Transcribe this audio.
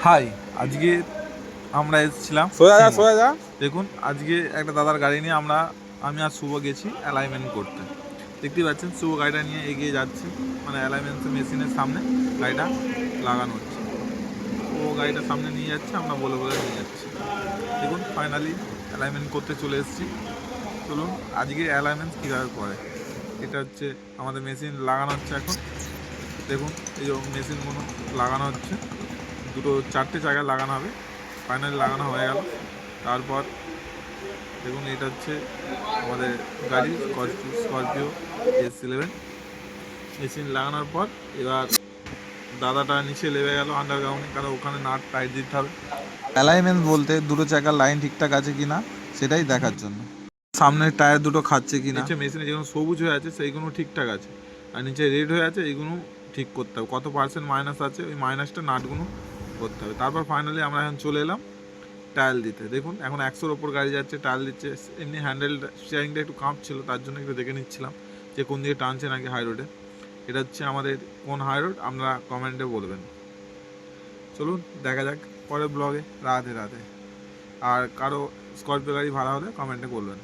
High, আজকে আমরা এসেছিলাম সোজা যা সিমো। সোজা যা। দেখুন, আজকে একটা দাদার গাড়ি নিয়ে আমি আর শুভ গেছি অ্যালাইনমেন্ট করতে। দেখতেই পাচ্ছেন শুভ গাড়িটা নিয়ে এগিয়ে যাচ্ছে, মানে অ্যালাইনমেন্ট মেশিনের সামনে গাড়িটা লাগানো হচ্ছে। ও গাড়িটা সামনে নিয়ে যাচ্ছে, আমরা বলে বলে নিয়ে যাচ্ছি। দেখুন, ফাইনালি অ্যালাইনমেন্ট করতে চলে এসেছি। চলুন আজকে অ্যালাইনমেন্ট কীভাবে করে। এটা হচ্ছে আমাদের মেশিন লাগানো হচ্ছে এখন। দেখুন, এই যে মেশিনগুলো লাগানো হচ্ছে, দুটো চারটে জায়গায় লাগানো হবে। ফাইনালি লাগানো হয়ে গেল। তারপর দেখুন, এটা হচ্ছে আমাদের গাড়ি স্করপিও S11। মেশিন লাগানোর পর এবার দাদাটা নিচে নেমে গেল আন্ডারগ্রাউন্ডে, কারণ ওখানে নাট টাইট দিতে হবে। অ্যালাইনমেন্ট বলতে দুটো চাকার লাইন ঠিকঠাক আছে কিনা সেটাই দেখার জন্য। সামনের টায়ার দুটো খাচ্ছে কিনা, নিচে মেশিনে যেগুলো সবুজ হয়ে আছে সেইগুলো ঠিকঠাক আছে, আর নিচে রেড হয়ে আছে এইগুলো ঠিক করতে হবে। কত পার্সেন্ট মাইনাস আছে ওই মাইনাসটা নাটগুলো করতে হবে। তারপর ফাইনালি আমরা এখন চলে এলাম টায়াল দিতে। দেখুন, এখন 100-র ওপর গাড়ি যাচ্ছে, টায়াল দিচ্ছে। এমনি হ্যান্ডেল স্টিয়ারিংটা একটু কাঁপছিল, তার জন্য একটু দেখে নিচ্ছিলাম যে কোন দিকে টানছে নাকি হাই রোডে। এটা হচ্ছে আমাদের কোন হাই রোড, আপনারা কমেন্টে বলবেন। চলুন দেখা যাক পরের ব্লগে। রাধে রাধে। আর কারো স্করপিও গাড়ি ভাড়া হলে কমেন্টে বলবেন।